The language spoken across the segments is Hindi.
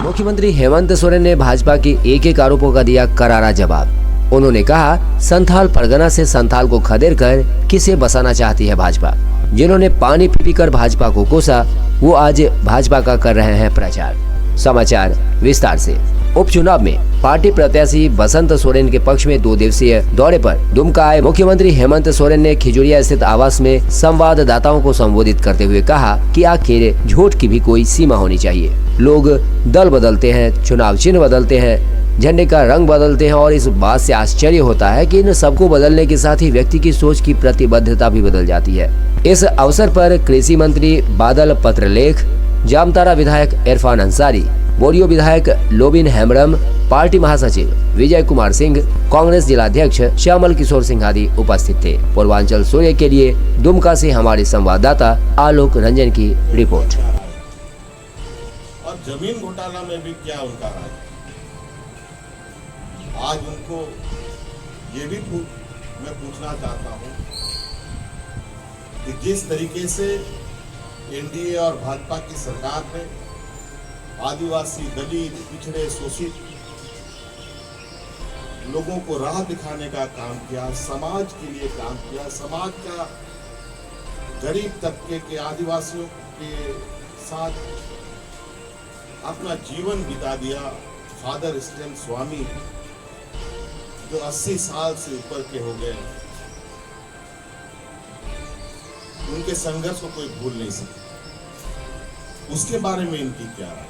मुख्यमंत्री हेमंत सोरेन ने भाजपा के एक आरोपों का दिया करारा जवाब। उन्होंने कहा, संथाल परगना से संथाल को खदेड़ कर किसे बसाना चाहती है भाजपा। जिन्होंने पानी पी कर भाजपा को कोसा, वो आज भाजपा का कर रहे हैं प्रचार। समाचार विस्तार से। उपचुनाव में पार्टी प्रत्याशी बसंत सोरेन के पक्ष में 2 दिवसीय दौरे पर दुमका आए मुख्यमंत्री हेमंत सोरेन ने खिजुरिया स्थित आवास में संवाददाताओं को संबोधित करते हुए कहा कि आखिर झूठ की भी कोई सीमा होनी चाहिए। लोग दल बदलते हैं, चुनाव चिन्ह बदलते हैं, झंडे का रंग बदलते हैं और इस बात से आश्चर्य होता है कि इन सबको बदलने के साथ ही व्यक्ति की सोच की प्रतिबद्धता भी बदल जाती है। इस अवसर पर कृषि मंत्री बादल पत्रलेख, जामताड़ा विधायक इरफान अंसारी, बोरियो विधायक लोबिन हेम्ब्रम, पार्टी महासचिव विजय कुमार सिंह, कांग्रेस जिलाध्यक्ष श्यामल किशोर सिंह आदि उपस्थित थे। पूर्वांचल सूर्य के लिए दुमका से हमारे संवाददाता आलोक रंजन की रिपोर्ट। और जमीन घोटाला में भी क्या उनका राज? आज उनको ये भी मैं पूछना चाहता हूं कि जिस तरीके से एनडीए और भाजपा की सरकार ने आदिवासी, दलित, पिछड़े, शोषित लोगों को राह दिखाने का काम किया, समाज के लिए काम किया, समाज का गरीब तबके के आदिवासियों के साथ अपना जीवन बिता दिया। फादर स्टेन स्वामी जो 80 साल से ऊपर के हो गए, उनके संघर्ष को कोई भूल नहीं सकता। उसके बारे में इनकी क्या राय?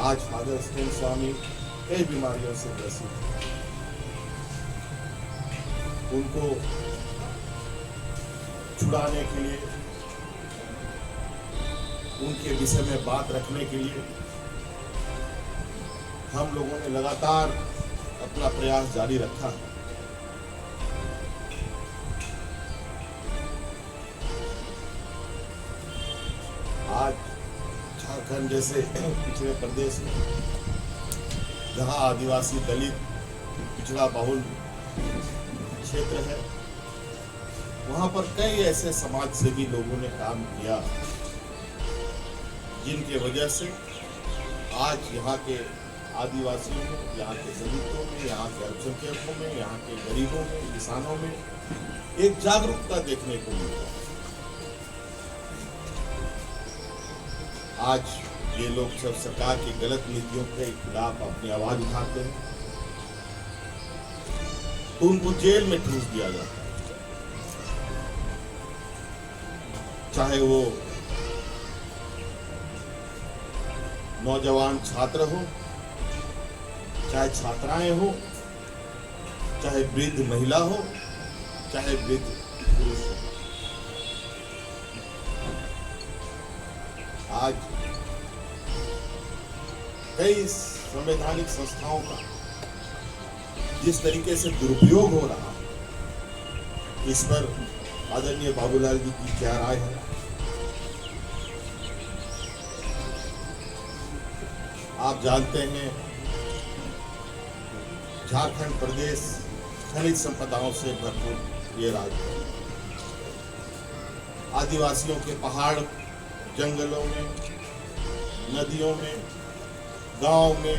आज फादर स्टेन स्वामी कई बीमारियों से ग्रसित हैं। उनको छुड़ाने के लिए, उनके विषय में बात रखने के लिए हम लोगों ने लगातार अपना प्रयास जारी रखा है। आज झारखंड जैसे पिछड़े प्रदेश में, जहां आदिवासी, दलित, पिछड़ा बहुल क्षेत्र है, वहां पर कई ऐसे समाज सेवी लोगों ने काम किया जिनके वजह से आज यहाँ के आदिवासियों में, यहाँ के दलितों में, यहाँ के अल्पसंख्यकों में, यहाँ के गरीबों में, किसानों में एक जागरूकता देखने को मिलता है। आज ये लोग सब सरकार की गलत नीतियों के खिलाफ अपनी आवाज उठाते हैं तो उनको जेल में ठूस दिया जाता है। चाहे वो नौजवान छात्र हो, चाहे छात्राएं हो, चाहे वृद्ध महिला हो, चाहे वृद्ध पुरुष हो। आज कई संवैधानिक संस्थाओं का जिस तरीके से दुरुपयोग हो रहा है, इस पर आदरणीय बाबूलाल जी की क्या राय है? आप जानते हैं झारखंड प्रदेश खनिज संपदाओं से भरपूर ये राज्य है। आदिवासियों के पहाड़, जंगलों में, नदियों में, गांव में,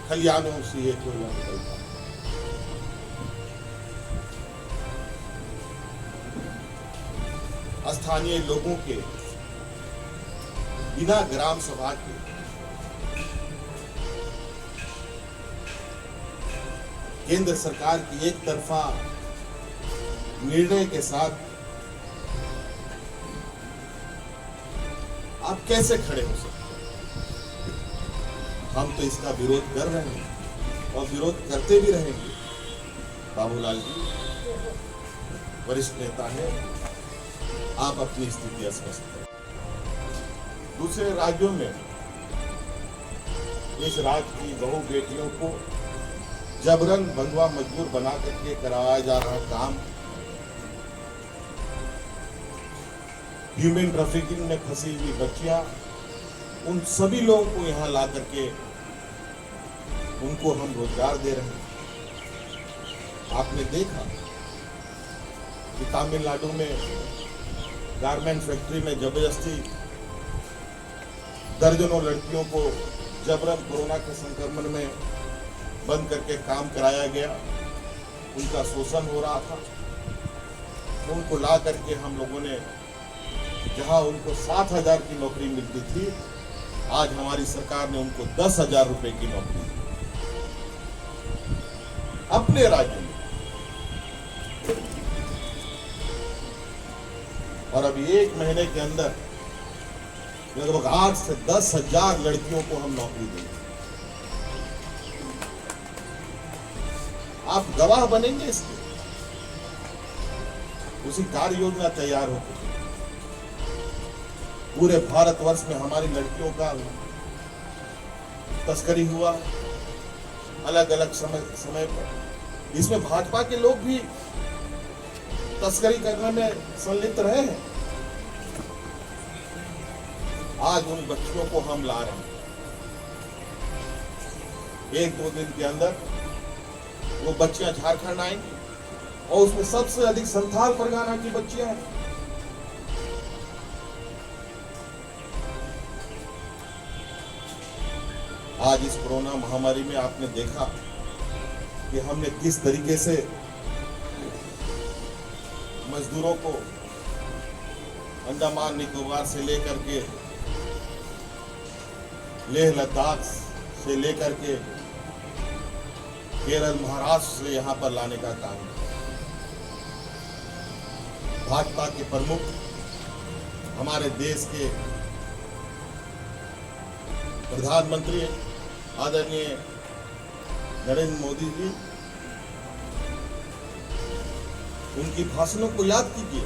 खलियानों से ये कोयला निकलता है। स्थानीय लोगों के बिना ग्राम सभा के केंद्र सरकार की एक तरफा निर्णय के साथ आप कैसे खड़े हो सकते हैं? हम तो इसका विरोध कर रहे हैं और विरोध करते भी रहेंगे। बाबूलाल जी वरिष्ठ नेता है, आप अपनी स्थिति स्पष्ट करें। दूसरे राज्यों में इस राज्य की बहु बेटियों को जबरन बंधुआ मजबूर बना करके कराया जा रहा काम, ह्यूमन ट्रैफिकिंग में फंसी हुई बच्चियां, उन सभी लोगों को यहाँ ला करके उनको हम रोजगार दे रहे हैं। आपने देखा कि तमिलनाडु में गारमेंट फैक्ट्री में जबरदस्ती दर्जनों लड़कियों को जबरन कोरोना के संक्रमण में बंद करके काम कराया गया, उनका शोषण हो रहा था। उनको ला करके हम लोगों ने, जहां उनको 7,000 की नौकरी मिलती थी, आज हमारी सरकार ने उनको 10,000 रुपए की नौकरी दी अपने राज्य में। और अभी 1 महीने के अंदर लगभग 8 से 10,000 लड़कियों को हम नौकरी देंगे। आप गवाह बनेंगे इसके। उसी कार्य योजना तैयार हो पूरे भारतवर्ष में हमारी लड़कियों का तस्करी हुआ अलग अलग समय पर। इसमें भाजपा के लोग भी तस्करी करने में संलिप्त रहे हैं। आज उन बच्चियों को हम ला रहे हैं। 1-2 दिन के अंदर वो बच्चियां झारखंड आएंगी और उसमें सबसे अधिक संथाल परगना की बच्चियां हैं। आज इस कोरोना महामारी में आपने देखा कि हमने किस तरीके से मजदूरों को अंडमान निकोबार से लेकर के लेह लद्दाख से लेकर के केरल महाराष्ट्र से यहां पर लाने का काम किया। भाजपा के प्रमुख हमारे देश के प्रधानमंत्री आदरणीय नरेंद्र मोदी जी, उनकी भाषणों को याद कीजिए।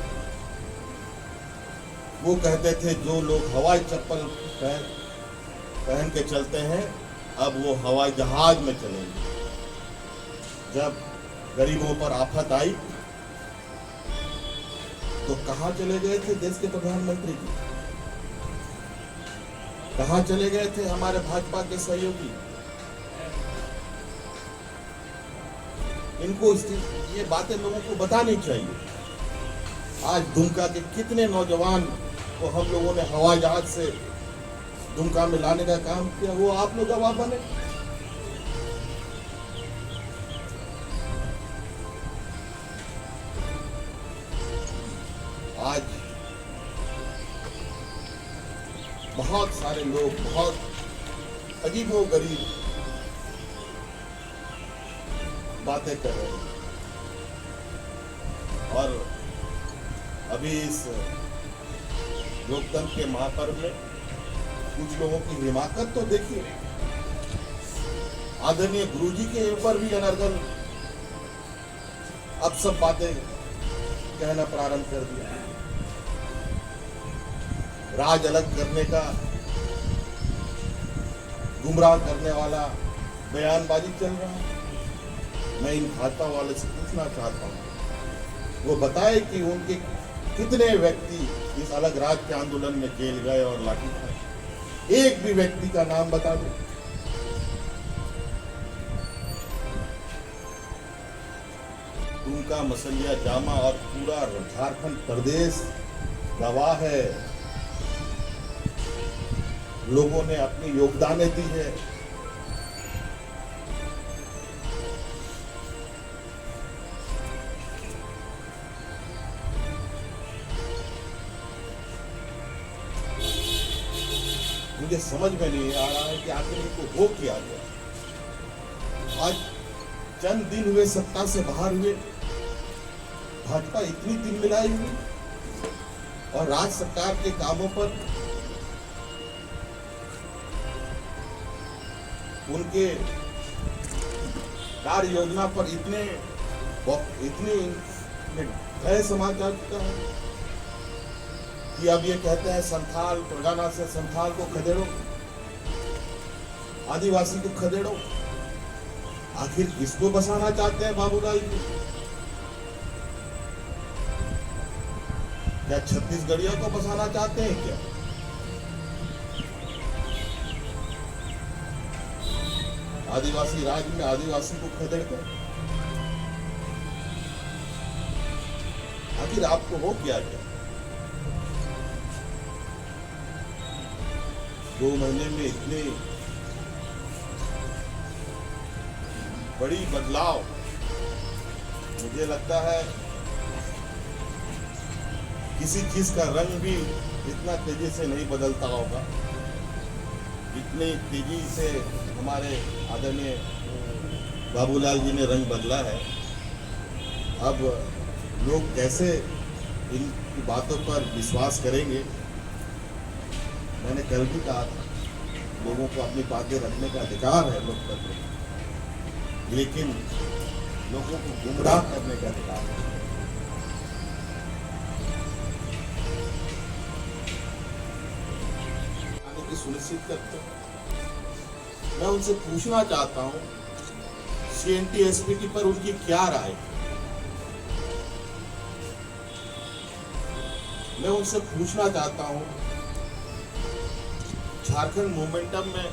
वो कहते थे जो लोग हवाई चप्पल पहन के चलते हैं अब वो हवाई जहाज में चलेंगे। जब गरीबों पर आफत आई तो कहां चले गए थे देश के प्रधानमंत्री जी? कहां चले गए थे हमारे भाजपा के सहयोगी? इनको ये बातें लोगों को बतानी चाहिए। आज दुमका के कितने नौजवान को हम लोगों ने हवाई जहाज से दुमका में लाने का काम किया, वो आप लोग गवाह बने। आज बहुत सारे लोग बहुत अजीबोगरीब बातें कर रहे हैं और अभी इस लोकतंत्र के महापर्व में कुछ लोगों की हिमाकत तो देखिए। आदरणीय गुरुजी के ऊपर भी अनर्गल अब सब बातें कहना प्रारंभ कर दिया। राज अलग करने का गुमराह करने वाला बयानबाजी चल रहा है। मैं इन भाजपा वाले से पूछना चाहता हूं, वो बताए कि उनके कितने व्यक्ति इस अलग राज्य के आंदोलन में जेल गए और लाठी खाए। एक भी व्यक्ति का नाम बता दो। उनका मसलिया जामा और पूरा झारखंड प्रदेश गवाह है। लोगों ने अपनी योगदान दी है। मुझे समझ में नहीं आ रहा है कि आखिर इनको हो क्या गया। आज चंद दिन हुए सत्ता से बाहर हुए, भाजपा इतनी तिलमिलाई हुई और राज्य सरकार के कामों पर उनके कार्य योजना पर इतने भय समा जा चुका है कि अब ये कहते हैं संथाल परगना से संथाल को खदेड़ो, आदिवासी को खदेड़ो। आखिर किसको बसाना चाहते हैं बाबूलाल जी? क्या छत्तीसगढ़ियों को बसाना चाहते हैं क्या? आदिवासी राज में आदिवासी को खदेड़ कर। आखिर आपको हो क्या 2 महीने में इतने बड़ी बदलाव? मुझे लगता है किसी चीज का रंग भी इतना तेजी से नहीं बदलता होगा इतनी तेजी से हमारे आदरणीय बाबूलाल जी ने रंग बदला है। अब लोग कैसे इन बातों पर विश्वास करेंगे? मैंने कल भी कहा था, लोगों को अपनी बातें रखने का अधिकार है लोकतंत्र में, लेकिन लोगों को गुमराह करने का अधिकार है। आने की सुनिश्चित करते हैं। मैं उनसे पूछना चाहता हूं, CNT SPT पर उनकी क्या राय? मैं उनसे पूछना चाहता हूं, झारखंड मोमेंटम में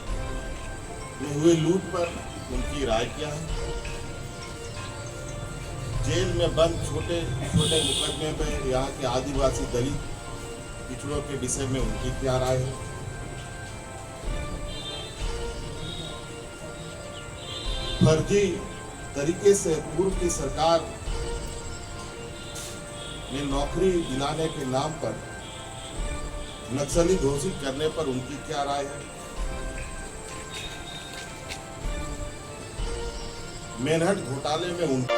हुए लूट पर उनकी राय क्या है? जेल में बंद छोटे छोटे मुकदमे में यहाँ के आदिवासी दलित पिछड़ों के विषय में उनकी क्या राय है? फर्जी तरीके से पूर्व की सरकार ने नौकरी दिलाने के नाम पर नक्सली घोषित करने पर उनकी क्या राय है? मेनहट घोटाले में उनकी